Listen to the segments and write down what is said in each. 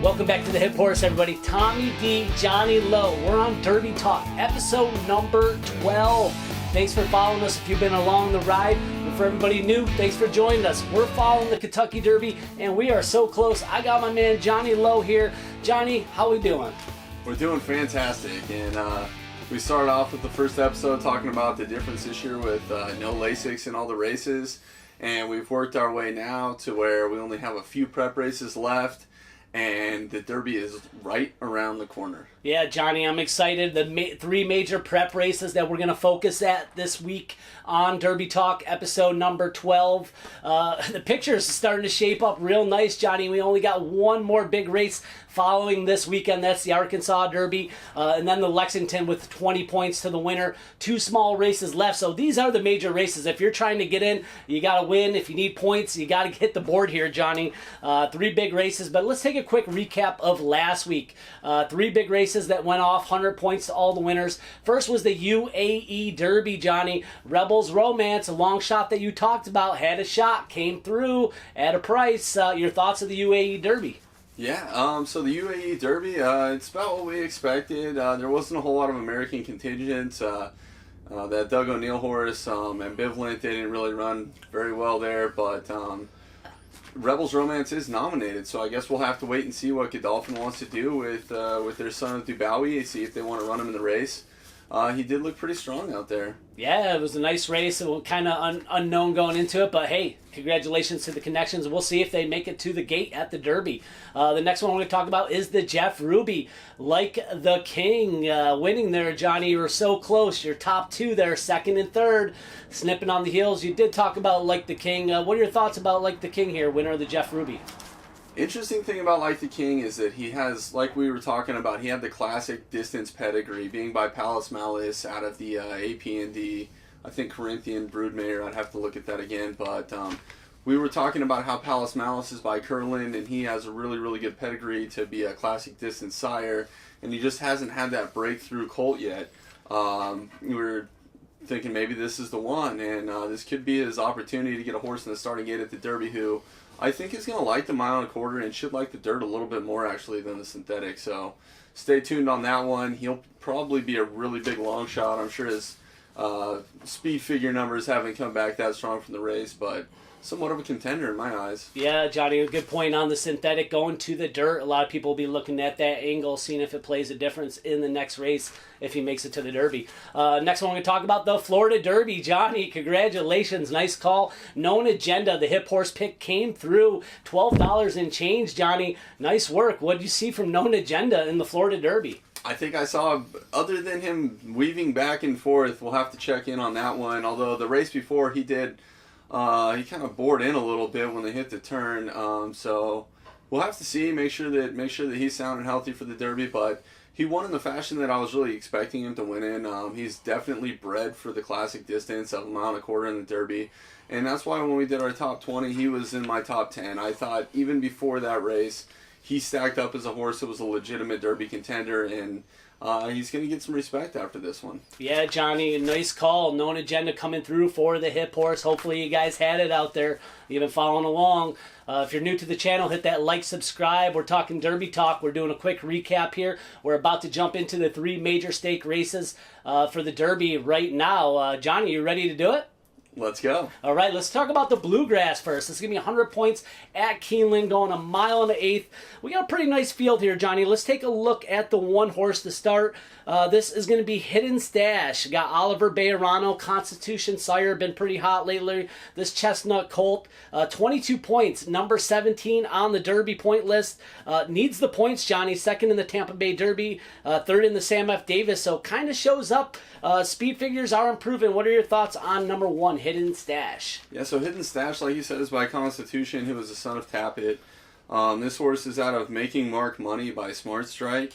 Welcome back to the Hip Horse, everybody. Tommy D, Johnny Lowe. We're on Derby Talk, episode number 12. Thanks for following us if you've been along the ride. And for everybody new, thanks for joining us. We're following the Kentucky Derby, and we are so close. I got my man Johnny Lowe here. Johnny, how we doing? We're doing fantastic, and we started off with the first episode talking about the difference this year with no Lasix in all the races, and we've worked our way now to where we only have a few prep races left, and the Derby is right around the corner. Yeah, Johnny, I'm excited. The three major prep races that we're going to focus at this week on Derby Talk, episode number 12. The picture's starting to shape up real nice, Johnny. We only got one more big race following this weekend. That's the Arkansas Derby, and then the Lexington with 20 points to the winner. Two small races left, so these are the major races. If you're trying to get in, you got to win. If you need points, you got to hit the board here, Johnny. Three big races, but let's take a quick recap of last week. Three big races that went off, 100 points to all the winners. First was the Uae Derby, Johnny. Rebels Romance, a long shot that you talked about, had a shot, came through at a price. Your thoughts of the Uae Derby? Yeah, so the Uae Derby, it's about what we expected. There wasn't a whole lot of American contingents. That Doug O'Neill horse, Ambivalent, they didn't really run very well there, but Rebels Romance is nominated, so I guess we'll have to wait and see what Godolphin wants to do with their son of Dubois, see if they want to run him in the race. He did look pretty strong out there. Yeah, it was a nice race. It was kind of unknown going into it, but hey, congratulations to the connections. We'll see if they make it to the gate at the Derby. The next one we're going to talk about is the Jeff Ruby. Like the King, winning there, Johnny. You were so close. Your top two there, second and third, snipping on the heels. You did talk about Like the King. What are your thoughts about Like the King here, winner of the Jeff Ruby? Interesting thing about Like the King is that he has, like we were talking about, he had the classic distance pedigree, being by Palace Malice out of the AP&D, I think Corinthian Broodmare. I'd have to look at that again, but we were talking about how Palace Malice is by Curlin, and he has a really, really good pedigree to be a classic distance sire, and he just hasn't had that breakthrough colt yet. We were thinking maybe this is the one, and this could be his opportunity to get a horse in the starting gate at the Derby who I think he's going to like the mile and a quarter and should like the dirt a little bit more actually than the synthetic. So stay tuned on that one. He'll probably be a really big long shot. I'm sure his speed figure numbers haven't come back that strong from the race, but somewhat of a contender in my eyes. Yeah, Johnny, a good point on the synthetic going to the dirt. A lot of people will be looking at that angle, seeing if it plays a difference in the next race if he makes it to the Derby. Next one we're going to talk about, the Florida Derby. Johnny, congratulations. Nice call. Known Agenda, the hip horse pick, came through. $12 and change, Johnny. Nice work. What did you see from Known Agenda in the Florida Derby? I think I saw, other than him weaving back and forth, we'll have to check in on that one. Although the race before he did, he kind of bored in a little bit when they hit the turn. So we'll have to see, make sure that he's sound and healthy for the Derby. But he won in the fashion that I was really expecting him to win in. He's definitely bred for the classic distance of a mile and a quarter in the Derby. And that's why when we did our top 20, he was in my top 10. I thought even before that race, he stacked up as a horse that was a legitimate Derby contender, and he's going to get some respect after this one. Yeah, Johnny, nice call. Known Agenda coming through for the hip horse. Hopefully you guys had it out there. You've been following along. If you're new to the channel, hit that like, subscribe. We're talking Derby Talk. We're doing a quick recap here. We're about to jump into the three major stake races for the Derby right now. Johnny, you ready to do it? Let's go. All right, let's talk about the Bluegrass first. This is going to be 100 points at Keeneland, going a mile and an eighth. We got a pretty nice field here, Johnny. Let's take a look at the one horse to start. This is going to be Hidden Stash. Got Oliver Bejarano, Constitution Sire, been pretty hot lately. This Chestnut Colt, 22 points, number 17 on the Derby point list. Needs the points, Johnny. Second in the Tampa Bay Derby, third in the Sam F. Davis, so kind of shows up. Speed figures are improving. What are your thoughts on number one, Hidden Stash? Yeah, so Hidden Stash, like you said, is by Constitution, who was the son of Tappet. This horse is out of Making Mark Money by Smart Strike.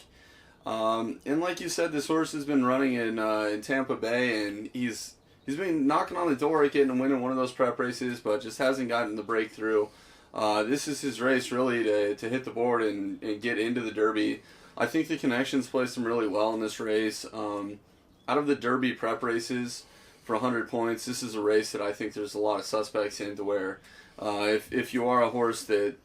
And like you said, this horse has been running in Tampa Bay, and he's been knocking on the door at getting a win in one of those prep races, but just hasn't gotten the breakthrough. This is his race, really, to hit the board and get into the Derby. I think the connections placed him really well in this race. Out of the Derby prep races for 100 points, this is a race that I think there's a lot of suspects in, to where if you are a horse that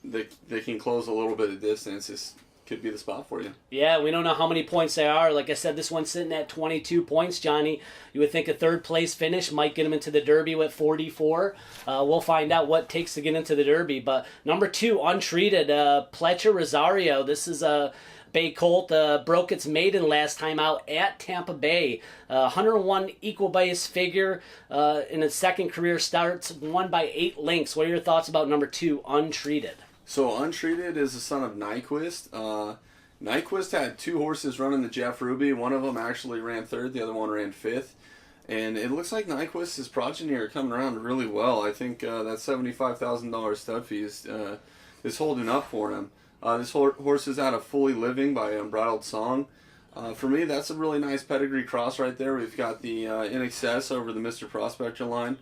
can close a little bit of distance, could be the spot for you. Yeah, we don't know how many points they are. Like I said, this one's sitting at 22 points, Johnny. You would think a third place finish might get him into the Derby with 44. We'll find out what it takes to get into the Derby. But number 2, Untreated, Pletcher Rosario. This is a Bay Colt, broke its maiden last time out at Tampa Bay. 101 equal base figure in its second career starts, won by 8 lengths. What are your thoughts about number 2, Untreated? So Untreated is the son of Nyquist. Nyquist had 2 horses running the Jeff Ruby. One of them actually ran 3rd, the other one ran 5th. And it looks like Nyquist's progeny are coming around really well. I think that $75,000 stud fee is holding up for him. This horse is out of Fully Living by Unbridled Song. For me, that's a really nice pedigree cross right there. We've got the In Excess over the Mr. Prospector line.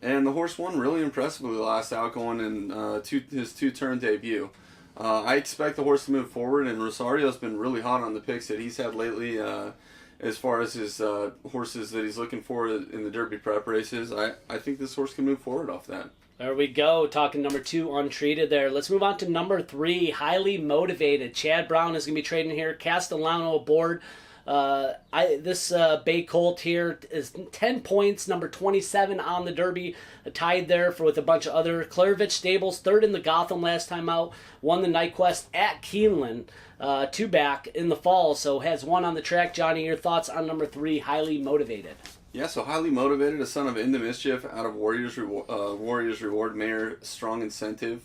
And the horse won really impressively last out going in his 2-turn debut. I expect the horse to move forward, and Rosario's been really hot on the picks that he's had lately as far as his horses that he's looking for in the Derby prep races. I think this horse can move forward off that. There we go, talking number 2, Untreated there. Let's move on to number 3, Highly Motivated. Chad Brown is going to be trading here. Castellano aboard. This Bay Colt here is 10 points, number 27 on the Derby, tied there with a bunch of other. Klervich Stables, 3rd in the Gotham last time out, won the Nyquist at Keeneland, 2 back in the fall, so has 1 on the track. Johnny, your thoughts on number 3, Highly Motivated? Yeah, so Highly Motivated, a son of Into Mischief out of Warriors Reward Mayor, Strong Incentive.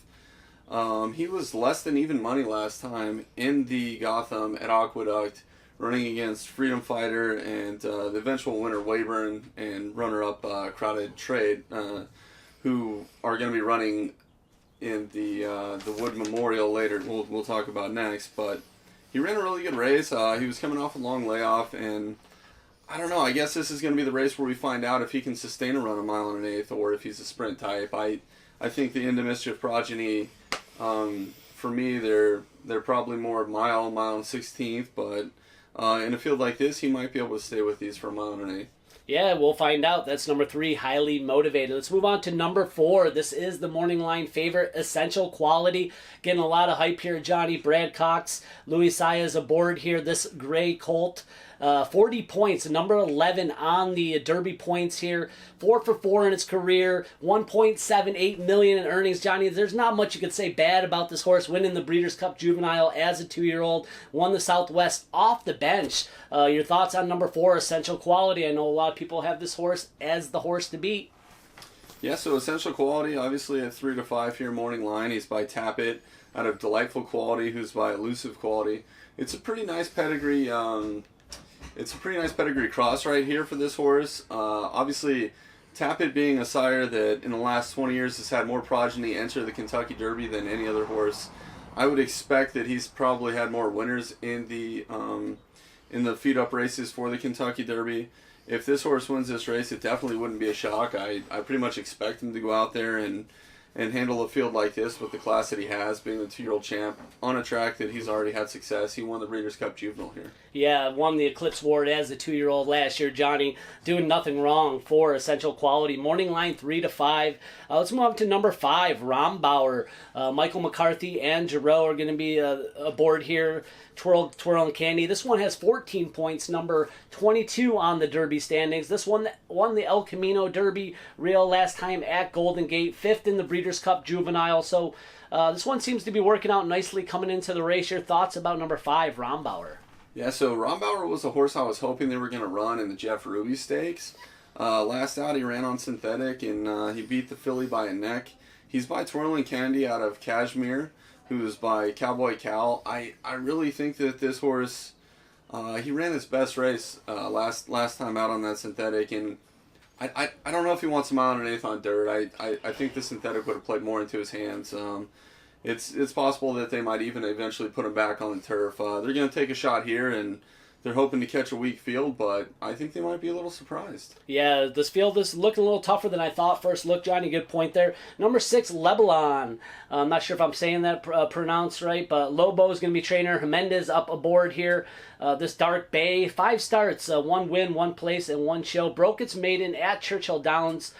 He was less than even money last time in the Gotham at Aqueduct, running against Freedom Fighter and the eventual winner Weyburn and runner-up Crowded Trade, who are going to be running in the Wood Memorial later. We'll talk about next, but he ran a really good race. He was coming off a long layoff, and I don't know. I guess this is going to be the race where we find out if he can sustain a run 1 1/8 or if he's a sprint type. I think the Into Mischief progeny, for me, they're probably more mile 1/16, but in a field like this, he might be able to stay with these for 1 1/8. Yeah, we'll find out. That's number 3, Highly Motivated. Let's move on to number 4. This is the morning line favorite, Essential Quality. Getting a lot of hype here, Johnny. Brad Cox, Louis Saez aboard here. This gray colt, 40 points, number 11 on the Derby points here. 4 for 4 in its career, 1.78 million in earnings. Johnny, there's not much you could say bad about this horse. Winning the Breeders' Cup Juvenile as a 2-year-old, won the Southwest off the bench. Your thoughts on number 4, Essential Quality? I know a lot of people have this horse as the horse to beat. Yeah, so Essential Quality, obviously at 3 to 5 here morning line. He's by Tappet out of Delightful Quality, who's by Elusive Quality. It's a pretty nice pedigree. It's a pretty nice pedigree cross right here for this horse. Obviously, Tappet being a sire that in the last 20 years has had more progeny enter the Kentucky Derby than any other horse, I would expect that he's probably had more winners in the feed-up races for the Kentucky Derby. If this horse wins this race, it definitely wouldn't be a shock. I pretty much expect him to go out there and handle a field like this with the class that he has, being the 2-year-old champ on a track that he's already had success. He won the Breeders' Cup Juvenile here. Yeah, won the Eclipse Award as a 2-year-old last year. Johnny doing nothing wrong for Essential Quality. Morning line 3 to 5. Let's move up to number 5, Bauer. Michael McCarthy and Giroux are going to be aboard here. Twirl and Candy. This one has 14 points, number 22 on the Derby standings. This one won the El Camino Derby Real last time at Golden Gate, 5th in the Breeders' Cup Juvenile. So this one seems to be working out nicely coming into the race. Your thoughts about number 5, Bauer? Yeah, so Bauer was a horse I was hoping they were going to run in the Jeff Ruby Stakes. Last out, he ran on synthetic, and he beat the filly by a neck. He's by Twirling Candy out of Kashmir, who's by Cowboy Cal. I really think that this horse, he ran his best race last time out on that synthetic, and I don't know if he wants a 1 1/8 on dirt. I think the synthetic would have played more into his hands. It's possible that they might even eventually put him back on the turf. They're going to take a shot here, and they're hoping to catch a weak field, but I think they might be a little surprised. Yeah, this field is looking a little tougher than I thought first look, Johnny. Good point there. Number 6, Lebanon. I'm not sure if I'm saying that pronounced right, but Lobo is going to be trainer. Jimenez up aboard here. This Dark Bay, 5 starts, 1 win, 1 place, and 1 show. Broke its maiden at Churchill Downs.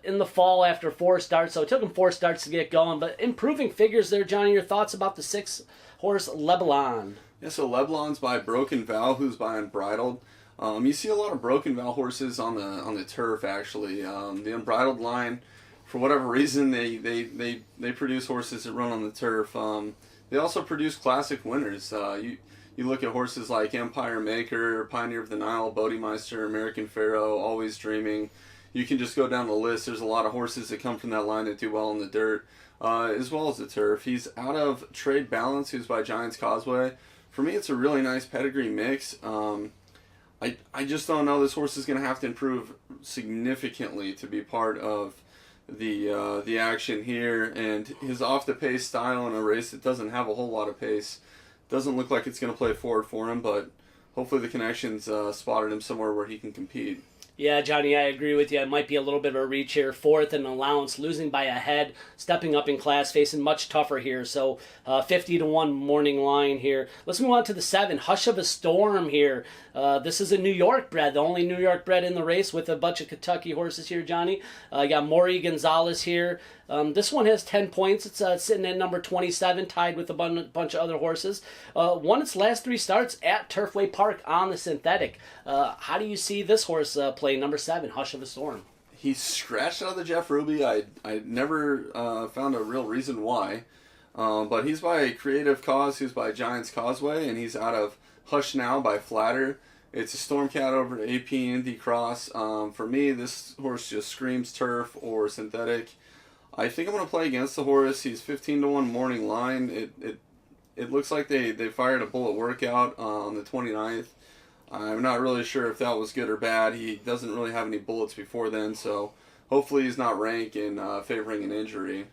in the fall after 4 starts, so it took him 4 starts to get going, but improving figures there. Johnny, your thoughts about the 6-horse Lebanon? Yeah, so Leblon's by Broken Vow, who's by Unbridled. You see a lot of Broken Vow horses on the turf, actually. The Unbridled line, for whatever reason, they produce horses that run on the turf. They also produce classic winners. You look at horses like Empire Maker, Pioneer of the Nile, Bodemeister, American Pharaoh, Always Dreaming. You can just go down the list. There's a lot of horses that come from that line that do well in the dirt, as well as the turf. He's out of Trade Balance, who's by Giants Causeway. For me, it's a really nice pedigree mix. I just don't know. This horse is going to have to improve significantly to be part of the action here. And his off-the-pace style in a race that doesn't have a whole lot of pace doesn't look like it's going to play forward for him, but hopefully the connections spotted him somewhere where he can compete. Yeah, Johnny, I agree with you. It might be a little bit of a reach here. 4th in allowance, losing by a head, stepping up in class, facing much tougher here. So 50-1 morning line here. Let's move on to the 7, Hush of a Storm here. This is a New York bred, the only New York bred in the race with a bunch of Kentucky horses here, Johnny. You got Maury Gonzalez here. This one has 10 points. It's sitting at number 27, tied with a bunch of other horses. Won its last 3 starts at Turfway Park on the synthetic. How do you see this horse play, number 7, Hush of a Storm? He's scratched out of the Jeff Ruby. I never found a real reason why. But he's by Creative Cause, who's by Giants Causeway, and he's out of Hush Now by Flatter. It's a Stormcat over to AP Indy Cross. For me, this horse just screams turf or synthetic. I think I'm going to play against the horse. He's 15-1 morning line. It looks like they fired a bullet workout on the 29th. I'm not really sure if that was good or bad. He doesn't really have any bullets before then, so hopefully he's not rank in favoring an injury.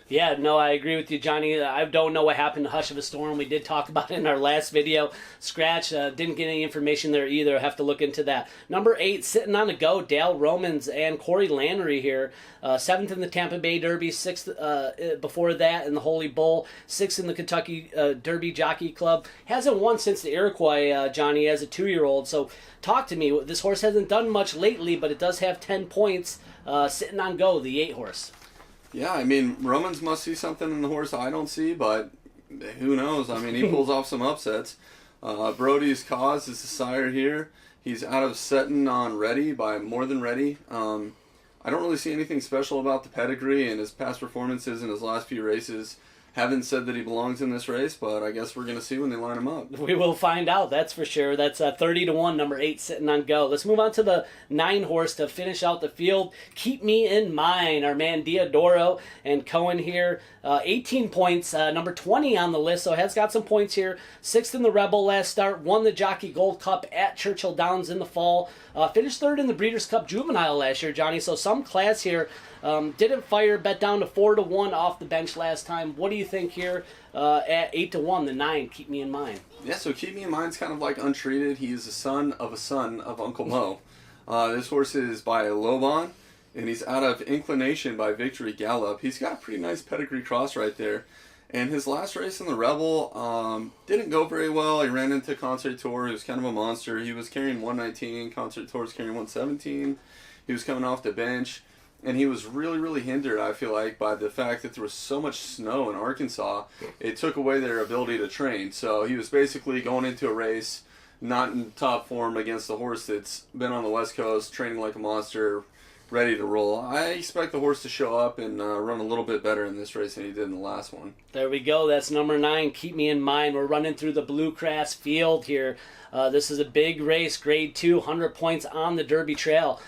Yeah, no, I agree with you, Johnny. I don't know what happened to Hush of a Storm. We did talk about it in our last video. Scratch, didn't get any information there either. I have to look into that. Number 8, sitting on the go, Dale Romans and Corey Lannery here. 7th in the Tampa Bay Derby, 6th before that in the Holy Bull, 6th in the Kentucky Derby Jockey Club. Hasn't won since the Iroquois, Johnny, as a 2-year-old. So talk to me. This horse hasn't done much lately, but it does have 10 points sitting on go, the 8 horse. Yeah, I mean, Romans must see something in the horse I don't see, but who knows? I mean, he pulls off some upsets. Brody's Cause is the sire here. He's out of Setting on Ready by More Than Ready. I don't really see anything special about the pedigree, and his past performances in his last few races haven't said that he belongs in this race, but I guess we're going to see when they line him up. We will find out, that's for sure. That's 30-1, number 8 sitting on go. Let's move on to the 9 horse to finish out the field. Keep Me in Mind, our man Diodoro and Cohen here. 18 points, number 20 on the list, so has got some points here. 6th in the Rebel last start, won the Jockey Gold Cup at Churchill Downs in the fall. Finished 3rd in the Breeders' Cup Juvenile last year, Johnny, so some class here. Didn't fire, bet down to 4-1 off the bench last time. What do you think here at 8-1, the 9, Keep Me in Mind? Yeah, so Keep Me in Mind's kind of like Untreated. He is a son of Uncle Mo. This horse is by Lobon, and he's out of Inclination by Victory Gallop. He's got a pretty nice pedigree cross right there. And his last race in the Rebel didn't go very well. He ran into Concert Tour, who was kind of a monster. He was carrying 119, Concert Tour was carrying 117. He was coming off the bench. And he was really, really hindered, I feel like, by the fact that there was so much snow in Arkansas. It took away their ability to train. So he was basically going into a race not in top form against a horse that's been on the West Coast, training like a monster, ready to roll. I expect the horse to show up and run a little bit better in this race than he did in the last one. There we go. That's number 9, Keep Me in Mind. We're running through the Bluegrass field here. This is a big race, grade 2, 100 points on the Derby Trail.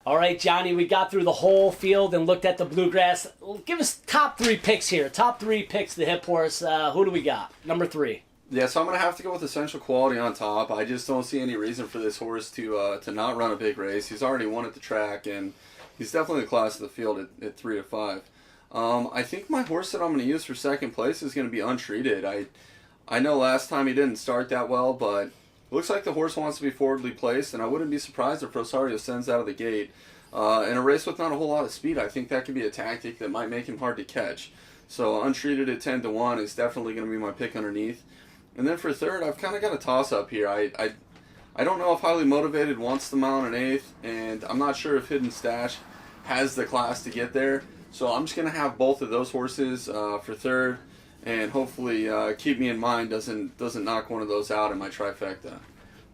All right, Johnny, we got through the whole field and looked at the Bluegrass. Give us top 3 picks here. Top 3 picks, the hip horse. Who do we got? Number 3. Yeah, so I'm going to have to go with Essential Quality on top. I just don't see any reason for this horse to not run a big race. He's already won at the track, and he's definitely the class of the field at 3 to 5. I think my horse that I'm going to use for second place is going to be Untreated. I know last time he didn't start that well, but looks like the horse wants to be forwardly placed, and I wouldn't be surprised if Rosario sends out of the gate. In a race with not a whole lot of speed, I think that could be a tactic that might make him hard to catch. So Untreated at 10-1 is definitely going to be my pick underneath. And then for third, I've kind of got a toss-up here. I don't know if Highly Motivated wants the mile and an eighth, and I'm not sure if Hidden Stash has the class to get there. So I'm just going to have both of those horses for third, and hopefully Keep Me in Mind doesn't knock one of those out in my trifecta.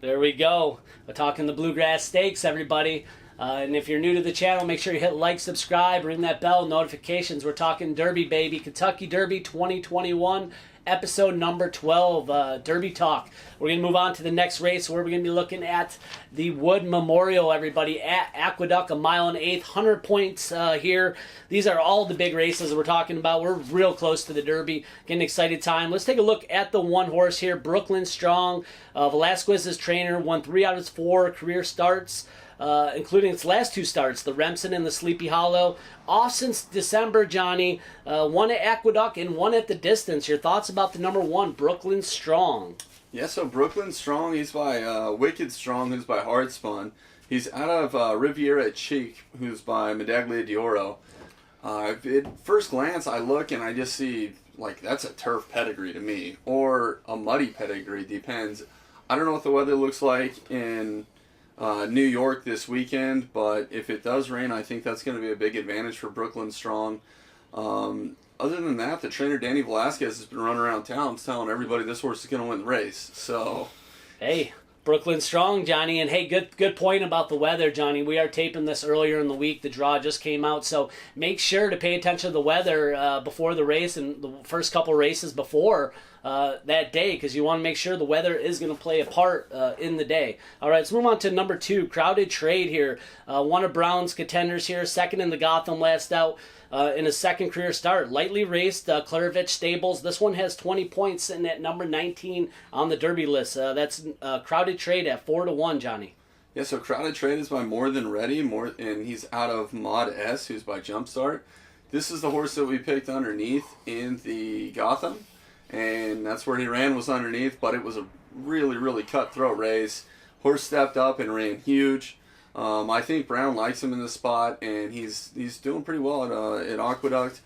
There we go. We're talking the Bluegrass Stakes, everybody. And if you're new to the channel, make sure you hit like, subscribe, ring that bell, notifications. We're talking Derby, baby. Kentucky Derby 2021, episode number 12, Derby Talk. We're going to move on to the next race where we're going to be looking at the Wood Memorial, everybody, at Aqueduct, a mile and an eighth, 100 points here. These are all the big races we're talking about. We're real close to the Derby. Getting excited time. Let's take a look at the one horse here, Brooklyn Strong. Velasquez's trainer, won 3 out of his 4 career starts. Including its last 2 starts, the Remsen and the Sleepy Hollow. Off since December, Johnny. 1 at Aqueduct and 1 at the distance. Your thoughts about the number 1, Brooklyn Strong? Yeah, so Brooklyn Strong, he's by Wicked Strong, who's by Hardspun. He's out of Riviera Cheek, who's by Medaglia d'Oro. At first glance, I look and I just see, like, that's a turf pedigree to me. Or a muddy pedigree, depends. I don't know what the weather looks like in New York this weekend, but if it does rain, I think that's going to be a big advantage for Brooklyn Strong. Other than that, the trainer Danny Velasquez has been running around town telling everybody this horse is going to win the race. So, hey, Brooklyn Strong, Johnny, and hey, good point about the weather, Johnny. We are taping this earlier in the week. The draw just came out, so make sure to pay attention to the weather before the race and the first couple races before that day, because you want to make sure the weather is going to play a part in the day. All right, let's move on to number 2, Crowded Trade here. One of Brown's contenders here, second in the Gotham last out. In his second career start. Lightly raced, Klervich Stables. This one has 20 points sitting at number 19 on the Derby list. That's Crowded Trade at 4-1, Johnny. Yeah, so Crowded Trade is by More Than Ready, and he's out of Mod S, who's by Jumpstart. This is the horse that we picked underneath in the Gotham, and that's where he ran, was underneath, but it was a really, really cutthroat race. Horse stepped up and ran huge. I think Brown likes him in this spot, and he's doing pretty well at Aqueduct.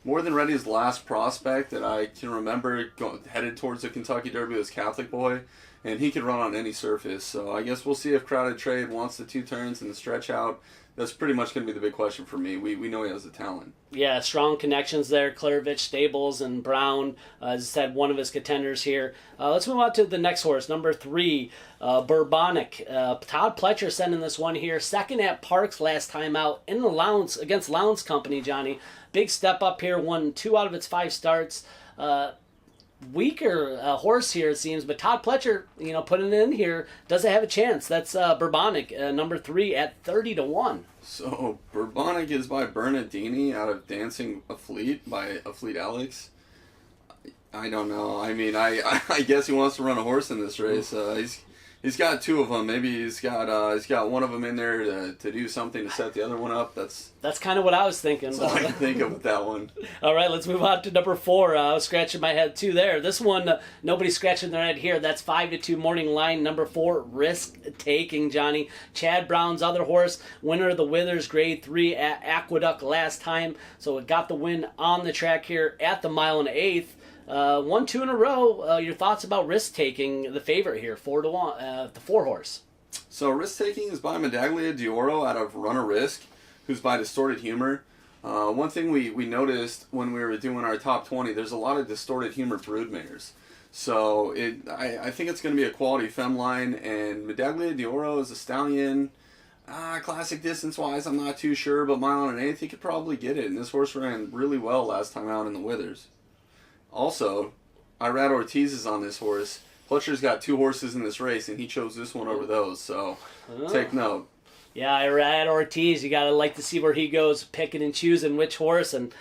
More Than Ready's last prospect that I can remember headed towards the Kentucky Derby was Catholic Boy, and he could run on any surface. So I guess we'll see if Crowded Trade wants the 2 turns and the stretch out. That's pretty much going to be the big question for me. We know he has the talent. Yeah, strong connections there. Klervich, Stables, and Brown, as I said, one of his contenders here. Let's move on to the next horse, number 3, Bourbonic. Todd Pletcher sending this one here. Second at Parks last time out in the Lowndes, against Lowndes Company, Johnny. Big step up here, won 2 out of its 5 starts. Weaker horse here, it seems, but Todd Pletcher, putting it in here, doesn't have a chance. That's Bourbonic, number 3 at 30-1. So Bourbonic is by Bernardini out of Dancing a Fleet by A Fleet Alex. I don't know. I mean, I guess he wants to run a horse in this race. He's got 2 of them. Maybe he's got one of them in there to do something to set the other one up. That's kind of what I was thinking. That's all I can think of with that one. All right, let's move on to number 4. I was scratching my head too there. This one, nobody's scratching their head here. That's 5-2 Morning Line, number 4, Risk Taking, Johnny. Chad Brown's other horse, winner of the Withers Grade 3 at Aqueduct last time. So it got the win on the track here at the mile and an eighth. 1-2 in a row. Your thoughts about Risk Taking, the favorite here, 4-1, the 4 horse. So Risk Taking is by Medaglia d'Oro out of Run a Risk, who's by Distorted Humor. One thing we noticed when we were doing our top 20, there's a lot of Distorted Humor broodmares. So I think it's going to be a quality fem line, and Medaglia d'Oro is a stallion. Classic distance-wise, I'm not too sure, but mile and an eighth, he could probably get it. And this horse ran really well last time out in the Withers. Also, Irad Ortiz is on this horse. Pletcher's got 2 horses in this race, and he chose this one over those, so take note. Yeah, Irad Ortiz, you got to like to see where he goes, picking and choosing which horse. And,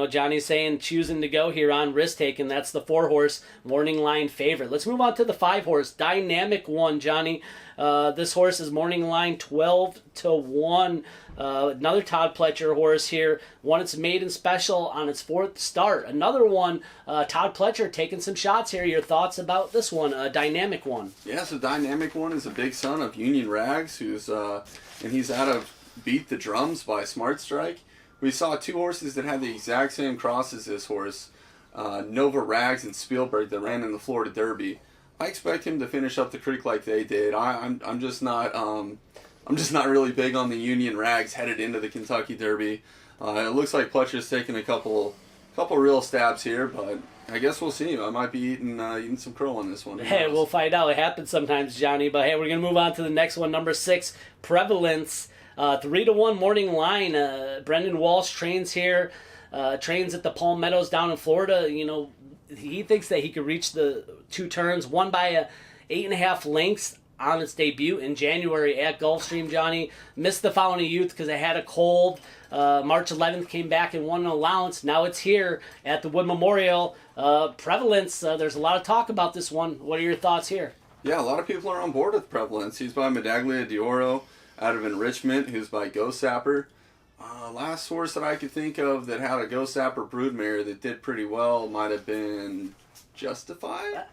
Johnny's saying choosing to go here on Risk Taking. That's the 4 horse Morning Line favorite. Let's move on to the 5 horse, Dynamic One, Johnny. This horse is Morning Line 12-1. Another Todd Pletcher horse here. Won its maiden special on its 4th start. Another one, Todd Pletcher taking some shots here. Your thoughts about this one, Dynamic One? Yeah, so Dynamic One is a big son of Union Rags, and he's out of Beat the Drums by Smart Strike. We saw 2 horses that had the exact same cross as this horse, Nova Rags and Spielberg, that ran in the Florida Derby. I expect him to finish up the creek like they did. I'm just not really big on the Union Rags headed into the Kentucky Derby. It looks like Pletcher's taking a couple real stabs here, but I guess we'll see. I might be eating some crow on this one. Hey, we'll find out. It happens sometimes, Johnny. But hey, we're gonna move on to the next one, number 6, Prevalence, 3-1 morning line. Brendan Walsh trains here. Trains at the Palm Meadows down in Florida. You know, he thinks that he could reach the 2 turns, won by 8.5 lengths on its debut in January at Gulfstream. Johnny missed the Fountain of Youth because it had a cold. March 11th came back and won an allowance. Now it's here at the Wood Memorial. Prevalence, there's a lot of talk about this one. What are your thoughts here? Yeah, a lot of people are on board with Prevalence. He's by Medaglia d'Oro out of Enrichment, who's by Ghost Sapper. Last horse that I could think of that had a Ghost Sapper broodmare that did pretty well might have been Justified.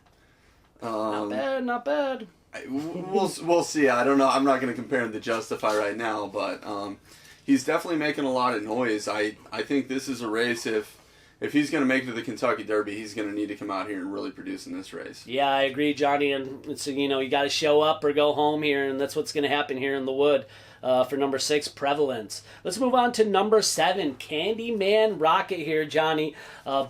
Not bad. We'll see. I don't know. I'm not going to compare him to Justify right now, but he's definitely making a lot of noise. I think this is a race. If he's going to make it to the Kentucky Derby, he's going to need to come out here and really produce in this race. Yeah, I agree, Johnny. And it's, you got to show up or go home here, and that's what's going to happen here in the Wood. For number 6, Prevalence. Let's move on to number 7, Candyman Rocket here, Johnny.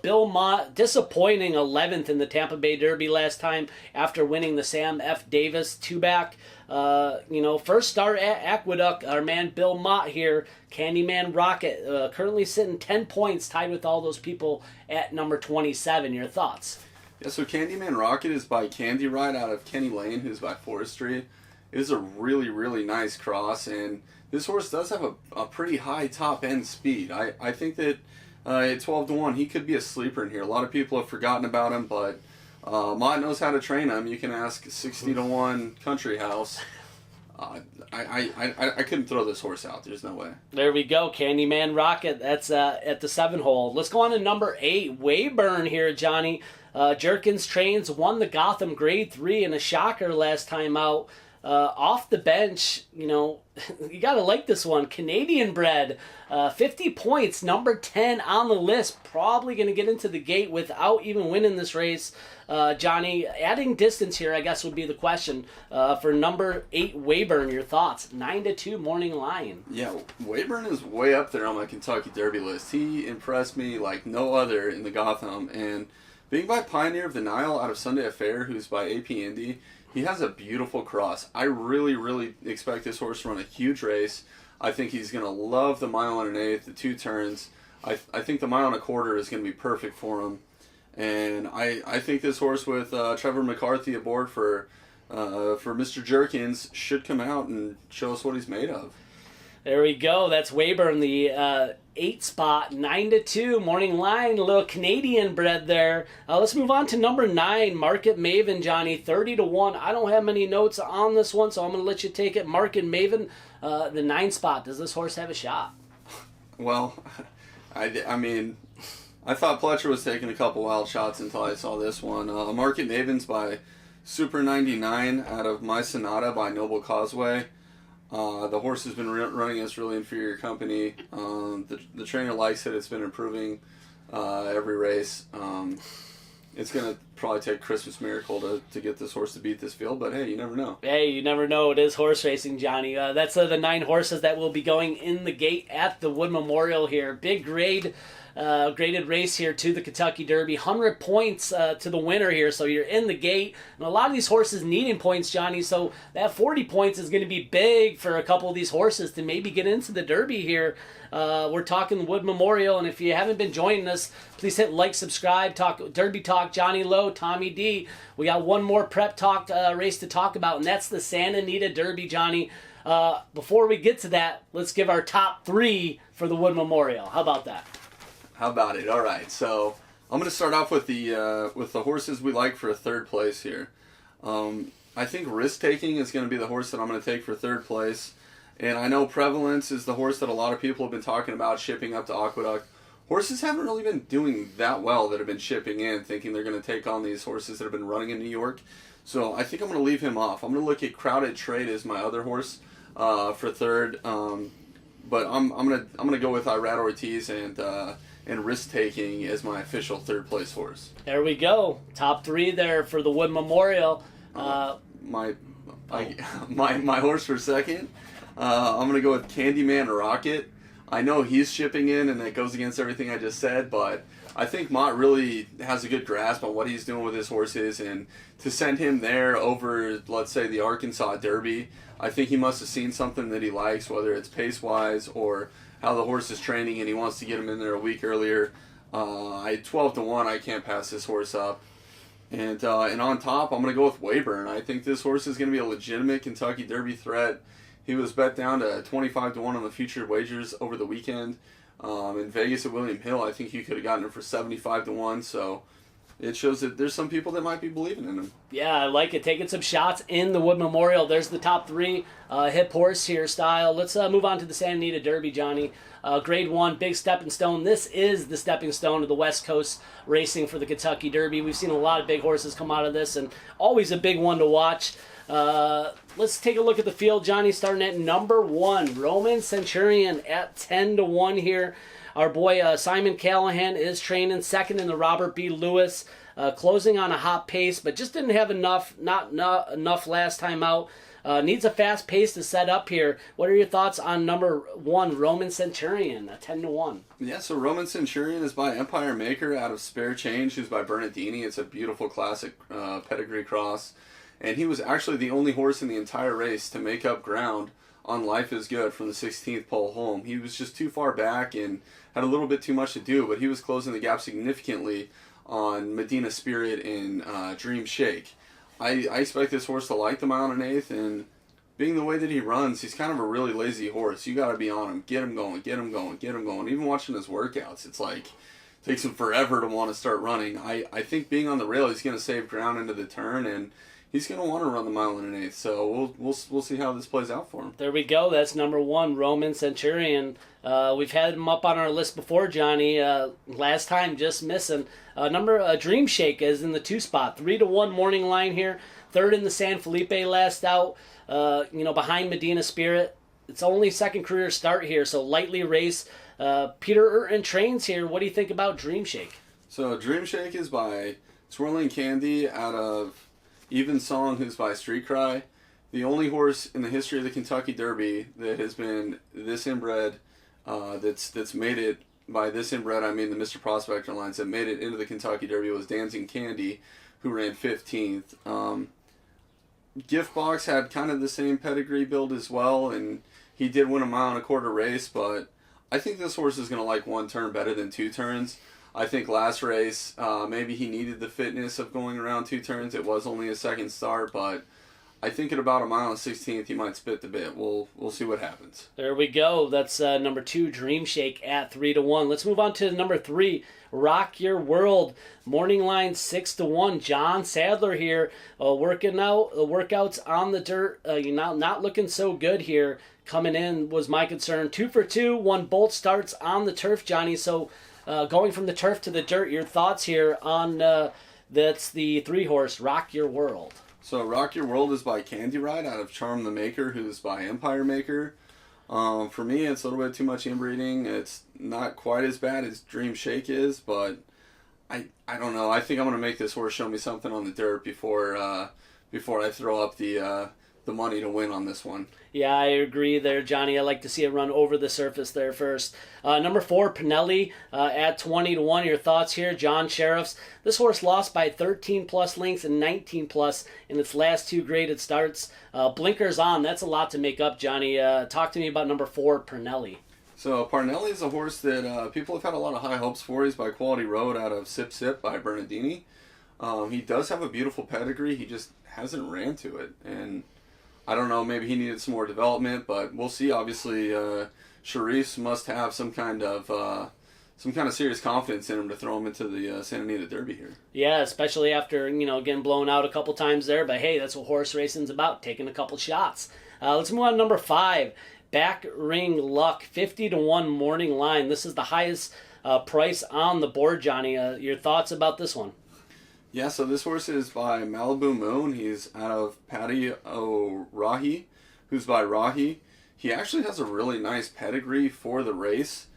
Bill Mott, disappointing 11th in the Tampa Bay Derby last time after winning the Sam F. Davis 2-back. First start at Aqueduct, our man Bill Mott here, Candyman Rocket, currently sitting 10 points, tied with all those people at number 27. Your thoughts? Yeah, so Candyman Rocket is by Candy Ride out of Kenny Lane, who's by Forestry. It is a really, really nice cross, and this horse does have a pretty high top-end speed. I think that at 12-1, he could be a sleeper in here. A lot of people have forgotten about him, but Mott knows how to train him. You can ask 60-1 Country House. I couldn't throw this horse out. There's no way. There we go, Candyman Rocket. That's at the 7-hole. Let's go on to number 8, Wayburn here, Johnny. Jerkins trains, won the Gotham Grade 3 in a shocker last time out. Off the bench, you gotta like this one. Canadian bred, 50 points, number 10 on the list. Probably gonna get into the gate without even winning this race. Johnny, adding distance here, I guess, would be the question. For number 8, Wayburn, your thoughts? 9-2 morning line. Yeah, Wayburn is way up there on my Kentucky Derby list. He impressed me like no other in the Gotham, and being by Pioneer of the Nile out of Sunday Affair, who's by AP Indy, he has a beautiful cross. I really, really expect this horse to run a huge race. I think he's going to love the 1 1/8, the 2 turns. I think the 1 1/4 is going to be perfect for him. And I think this horse with Trevor McCarthy aboard for Mr. Jerkins should come out and show us what he's made of. There we go. That's Wayburn, the 8 spot, 9-2 morning line. A little Canadian bred there. Let's move on to number 9, Market Maven, Johnny. 30-1. I don't have many notes on this one, so I'm going to let you take it. Market Maven, the 9 spot. Does this horse have a shot? Well, I mean, I thought Pletcher was taking a couple wild shots until I saw this one. Market Maven's by Super 99 out of My Sonata by Noble Causeway. The horse has been running against really inferior company. The trainer likes it. It's been improving every race. It's going to probably take Christmas Miracle to get this horse to beat this field, but hey, you never know. Hey, you never know. It is horse racing, Johnny. That's the 9 horses that will be going in the gate at the Wood Memorial here. Big graded race here to the Kentucky Derby. 100 points to the winner here, so you're in the gate. And a lot of these horses needing points, Johnny, so that 40 points is going to be big for a couple of these horses to maybe get into the Derby here. We're talking Wood Memorial, and if you haven't been joining us, please hit like, subscribe, talk Derby Talk, Johnny Lowe, Tommy D. We got one more prep talk race to talk about, and that's the Santa Anita Derby, Johnny. Before we get to that, let's give our top 3 for the Wood Memorial. How about that? How about it? All right, so I'm going to start off with the horses we like for a 3rd place here. I think Risk Taking is going to be the horse that I'm going to take for 3rd place. And I know Prevalence is the horse that a lot of people have been talking about shipping up to Aqueduct. Horses haven't really been doing that well that have been shipping in, thinking they're going to take on these horses that have been running in New York. So I think I'm going to leave him off. I'm going to look at Crowded Trade as my other horse for 3rd. But I'm gonna go with Irad Ortiz and and risk-taking as my official third-place horse. There we go. Top 3 there for the Wood Memorial. My horse for second, I'm going to go with Candyman Rocket. I know he's shipping in, and it goes against everything I just said, but I think Mott really has a good grasp on what he's doing with his horses, and to send him there over, let's say, the Arkansas Derby, I think he must have seen something that he likes, whether it's pace-wise or how the horse is training, and he wants to get him in there a week earlier. 12-1, I can't pass this horse up. And on top, I'm going to go with Wayburn. I think this horse is going to be a legitimate Kentucky Derby threat. He was bet down to 25-1 on the featured wagers over the weekend. In Vegas at William Hill, I think you could have gotten him for 75-1. So it shows that there's some people that might be believing in him. Yeah, I like it. Taking some shots in the Wood Memorial. There's the top 3 hip horse here style. Let's move on to the Santa Anita Derby, Johnny. Grade 1, big stepping stone. This is the stepping stone of the West Coast racing for the Kentucky Derby. We've seen a lot of big horses come out of this, and always a big one to watch. Let's take a look at the field, Johnny, starting at number 1, Roman Centurion at 10-1 here. Our boy Simon Callahan is training second in the Robert B. Lewis, closing on a hot pace, but just didn't have enough, not enough last time out. Needs a fast pace to set up here. What are your thoughts on number 1, Roman Centurion, 10-1? Yeah, so Roman Centurion is by Empire Maker out of Spare Change, who's by Bernardini. It's a beautiful classic pedigree cross. And he was actually the only horse in the entire race to make up ground on Life is Good from the 16th pole home. He was just too far back and had a little bit too much to do, but he was closing the gap significantly on Medina Spirit and Dream Shake. I expect this horse to like the mile and an eighth, and being the way that he runs, he's kind of a really lazy horse. You got to be on him. Get him going, get him going, get him going. Even watching his workouts, it's like it takes him forever to want to start running. I think being on the rail, he's going to save ground into the turn, and he's going to want to run the mile and an eighth. So we'll see how this plays out for him. There we go. That's number 1, Roman Centurion. We've had him up on our list before, Johnny. Last time, just missing. Dream Shake is in the 2 spot. 3-1 morning line here. Third in the San Felipe last out. Behind Medina Spirit. It's only second career start here, so lightly race. Peter Urton trains here. What do you think about Dream Shake? So Dream Shake is by Swirling Candy out of Even Song, who's by Street Cry. The only horse in the history of the Kentucky Derby that has been this inbred, that's made it, by this inbred I mean the Mr. Prospector lines, that made it into the Kentucky Derby was Dancing Candy, who ran 15th. Gift Box had kind of the same pedigree build as well, and he did win a mile and a quarter race, but I think this horse is going to like 1 turn better than 2 turns. I think last race, maybe he needed the fitness of going around 2 turns. It was only a second start, but I think at about a mile and 16th, he might spit the bit. We'll see what happens. There we go. That's number 2, Dream Shake at 3-1. Let's move on to number 3, Rock Your World. Morning line 6-1. John Sadler here, working out the workouts on the dirt. Not looking so good here. Coming in was my concern. 2 for 2, 1 bolt starts on the turf, Johnny. So going from the turf to the dirt, your thoughts here on that's the 3-horse Rock Your World. So Rock Your World is by Candy Ride out of Charm the Maker, who's by Empire Maker. For me, it's a little bit too much inbreeding. It's not quite as bad as Dream Shake is, but I don't know. I think I'm going to make this horse show me something on the dirt before I throw up the money to win on this one. Yeah, I agree there, Johnny. I like to see it run over the surface there first. Number 4, Pinelli at 20-1. Your thoughts here, John Sheriffs. This horse lost by 13-plus lengths and 19-plus in its last 2 graded starts. Blinkers on. That's a lot to make up, Johnny. Talk to me about number 4, Pinelli. So Parnelli is a horse that people have had a lot of high hopes for. He's by Quality Road out of Sip Sip by Bernardini. He does have a beautiful pedigree. He just hasn't ran to it, and I don't know, maybe he needed some more development, but we'll see. Obviously, Sharifs must have some kind of serious confidence in him to throw him into the Santa Anita Derby here. Yeah, especially after, getting blown out a couple times there. But hey, that's what horse racing's about, taking a couple shots. Let's move on to number 5, Back Ring Luck, 50-1 morning line. This is the highest price on the board, Johnny. Your thoughts about this one? Yeah, so this horse is by Malibu Moon. He's out of Patty O'Rahi, who's by Rahi. He actually has a really nice pedigree for the race.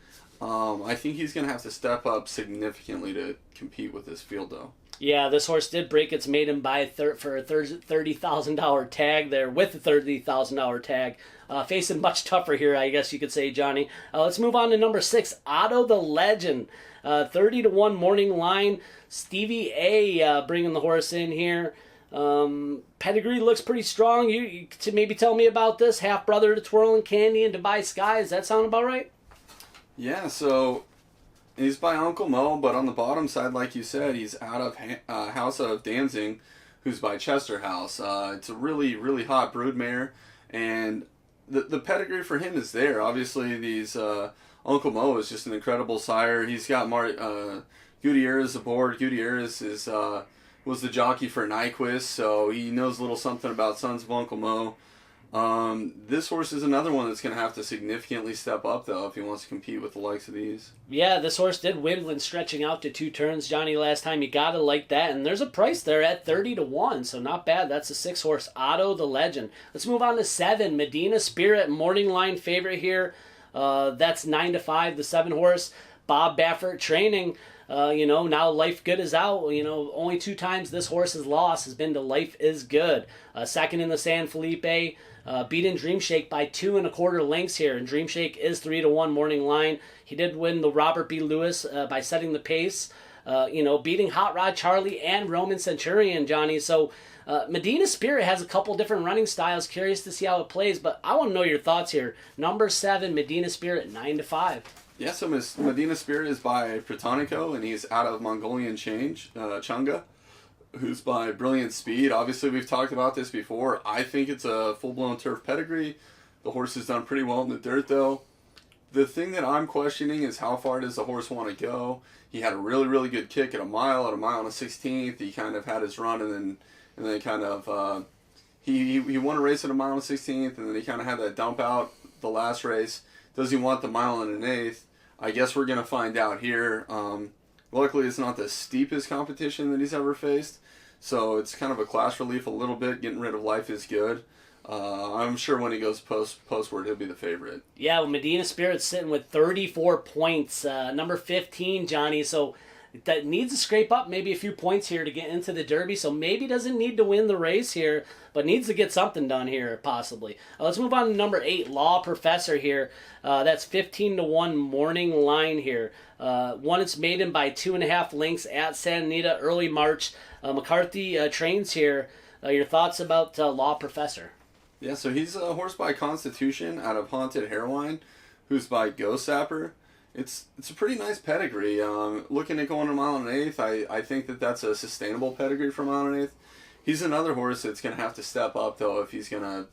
I think he's going to have to step up significantly to compete with this field, though. Yeah, this horse did break its maiden by for a $30,000 tag there with a $30,000 tag. Facing much tougher here, I guess you could say, Johnny. Let's move on to number 6, Otto the Legend. 30-1 morning line. Stevie A bringing the horse in here. Pedigree looks pretty strong. You to maybe tell me about this. Half brother to Twirling Candy and Dubai Sky. Does that sound about right? Yeah, so he's by Uncle Mo, but on the bottom side, like you said, he's out of House of Danzig, who's by Chester House. It's a really, really hot broodmare, and the pedigree for him is there. Obviously, Uncle Mo is just an incredible sire. He's got Gutierrez aboard. Gutierrez was the jockey for Nyquist, so he knows a little something about Sons of Uncle Mo. This horse is another one that's going to have to significantly step up, though, if he wants to compete with the likes of these. Yeah, this horse did win when stretching out to 2 turns, Johnny, last time. You got to like that. And there's a price there at 30-1, so not bad. That's a 6-horse, Otto the Legend. Let's move on to 7, Medina Spirit, morning line favorite here. That's 9-5, the 7-horse. Bob Baffert training. Now Life Good is out. Only 2 times this horse's loss has been to Life is Good. Second in the San Felipe. Beaten Dream Shake by 2 1/4 lengths here, and Dream Shake is 3-1 morning line. He did win the Robert B. Lewis by setting the pace, beating Hot Rod Charlie and Roman Centurion, Johnny. So Medina Spirit has a couple different running styles. Curious to see how it plays, but I want to know your thoughts here. Number 7, Medina Spirit, 9-5. Yeah, so Medina Spirit is by Pritonico, and he's out of Mongolian Chunga, who's by Brilliant Speed. Obviously, we've talked about this before. I think it's a full-blown turf pedigree. The horse has done pretty well in the dirt, though. The thing that I'm questioning is how far does the horse want to go? He had a really, really good kick at a mile and a 16th. He kind of had his run, and then kind of he won a race at a mile and a 16th, and then he kind of had that dump out the last race. Does he want the mile and an eighth? I guess we're going to find out here. Luckily, it's not the steepest competition that he's ever faced, so it's kind of a class relief a little bit. Getting rid of Life is Good. I'm sure when he goes postward, he'll be the favorite. Yeah, well, Medina Spirit's sitting with 34 points. Number 15, Johnny. So that needs to scrape up maybe a few points here to get into the Derby. So maybe doesn't need to win the race here, but needs to get something done here, possibly. Let's move on to number 8, Law Professor here. That's 15-1 morning line here. Won its maiden by 2.5 lengths at Santa Anita early March. McCarthy trains here. Your thoughts about Law Professor? Yeah, so he's a horse by Constitution out of Haunted Hairwine, who's by Ghost Sapper. It's a pretty nice pedigree. Looking at going a mile and an eighth, I think that's a sustainable pedigree for a mile and an eighth. He's another horse that's going to have to step up, though, if he's going to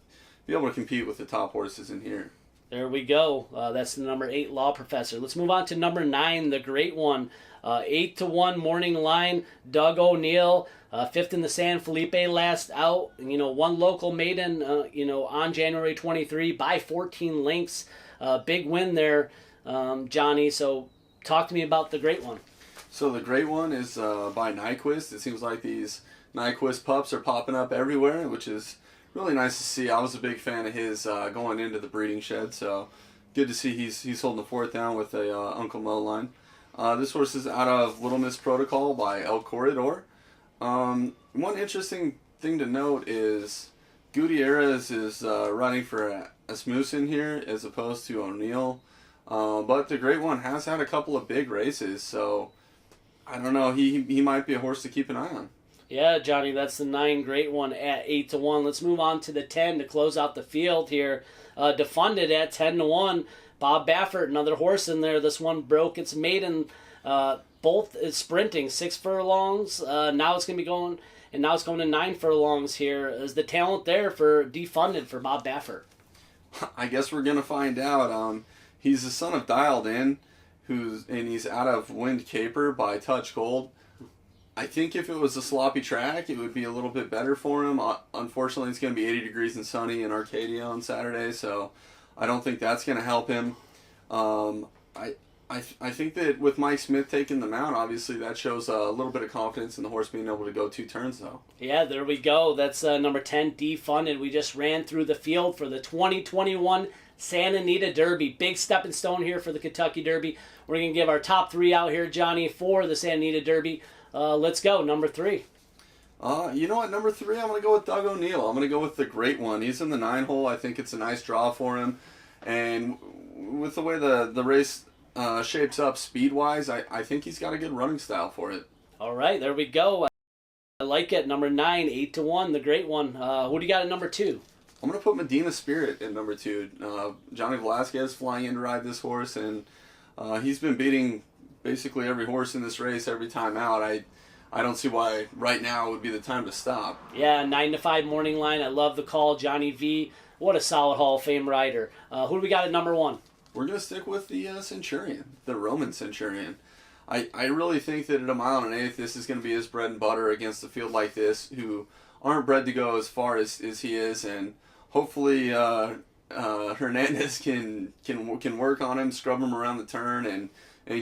be able to compete with the top horses in here. There we go. That's the number 8, Law Professor. Let's move on to number 9, the great one. 8-1 morning line, Doug O'Neill. 5th in the San Felipe last out. One local maiden, on January 23 by 14 lengths. Big win there, Johnny. So talk to me about the great one. So the great one is by Nyquist. It seems like these Nyquist pups are popping up everywhere, which is really nice to see. I was a big fan of his going into the breeding shed, so good to see he's holding the fort down with a Uncle Mo line. This horse is out of Little Miss Protocol by El Corredor. One interesting thing to note is Gutierrez is running for Asmussen here as opposed to O'Neill. But the great one has had a couple of big races, so I don't know. He might be a horse to keep an eye on. Yeah, Johnny, that's the 9 great one at 8-1. Let's move on to the 10 to close out the field here. Defunded at 10-1. Bob Baffert, another horse in there. This one broke its maiden. Both is sprinting 6 furlongs. Now it's going to be going, and now it's going to 9 furlongs here. Is the talent there for defunded for Bob Baffert? I guess we're going to find out. He's the son of Dialed In, and he's out of Wind Caper by Touch Gold. I think if it was a sloppy track, it would be a little bit better for him. Unfortunately, it's going to be 80 degrees and sunny in Arcadia on Saturday, so I don't think that's going to help him. I think that with Mike Smith taking the mount, obviously that shows a little bit of confidence in the horse being able to go 2 turns, though. Yeah, there we go. That's number 10, Defunded. We just ran through the field for the 2021 Santa Anita Derby. Big stepping stone here for the Kentucky Derby. We're going to give our top 3 out here, Johnny, for the Santa Anita Derby. Let's go. Number 3. You know what? Number 3, I'm going to go with Doug O'Neill. I'm going to go with the great one. He's in the 9-hole. I think it's a nice draw for him. And with the way the race shapes up speed-wise, I think he's got a good running style for it. All right, there we go. I like it. Number 9, 8-1, the great one. Who do you got at number 2? I'm going to put Medina Spirit at number 2. Johnny Velasquez flying in to ride this horse, and he's been beating basically every horse in this race every time out. I don't see why right now would be the time to stop. Yeah, 9-5 morning line. I love the call. Johnny V. What a solid Hall of Fame rider. Who do we got at number 1? We're going to stick with the Centurion, the Roman Centurion. I really think that at a mile and an eighth, this is going to be his bread and butter against a field like this, who aren't bred to go as far as he is, and hopefully Hernandez can work on him, scrub him around the turn, and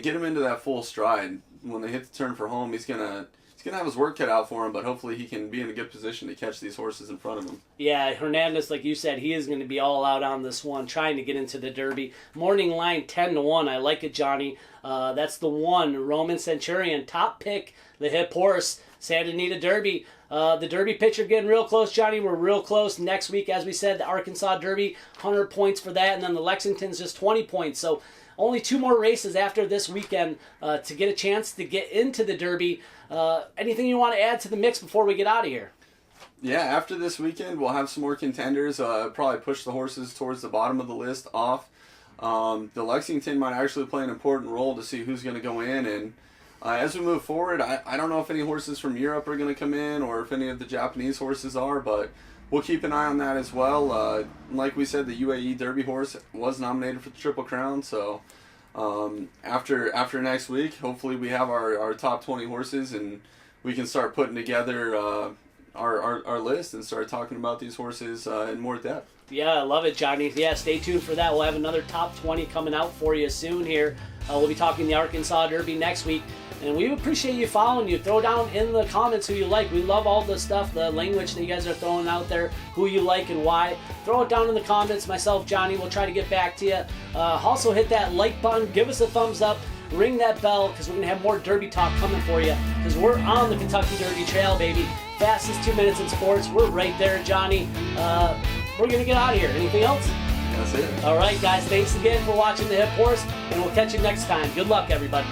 get him into that full stride. When they hit the turn for home, he's gonna have his work cut out for him, but hopefully he can be in a good position to catch these horses in front of him. Yeah, Hernandez, like you said, he is going to be all out on this one, trying to get into the Derby. Morning line 10-1. I like it, Johnny. That's the one. Roman Centurion, top pick, the hip horse, Santa Anita Derby. The Derby picture getting real close, Johnny. We're real close. Next week, as we said, the Arkansas Derby, 100 points for that, and then the Lexington's just 20 points. So only 2 more races after this weekend to get a chance to get into the Derby. Anything you want to add to the mix before we get out of here? Yeah, after this weekend, we'll have some more contenders. Probably push the horses towards the bottom of the list off. The Lexington might actually play an important role to see who's going to go in. And as we move forward, I don't know if any horses from Europe are going to come in or if any of the Japanese horses are, but we'll keep an eye on that as well. Like we said, the UAE Derby horse was nominated for the Triple Crown, so after next week, hopefully we have our top 20 horses and we can start putting together our list and start talking about these horses in more depth. Yeah, I love it, Johnny. Yeah, stay tuned for that. We'll have another top 20 coming out for you soon here. We'll be talking the Arkansas Derby next week. And we appreciate you following you. Throw down in the comments who you like. We love all the stuff, the language that you guys are throwing out there, who you like and why. Throw it down in the comments. Myself, Johnny, will try to get back to you. Also, hit that like button. Give us a thumbs up. Ring that bell because we're going to have more Derby talk coming for you because we're on the Kentucky Derby Trail, baby. Fastest 2 minutes in sports. We're right there, Johnny. We're going to get out of here. Anything else? That's it. All right, guys. Thanks again for watching The Hip Horse, and we'll catch you next time. Good luck, everybody.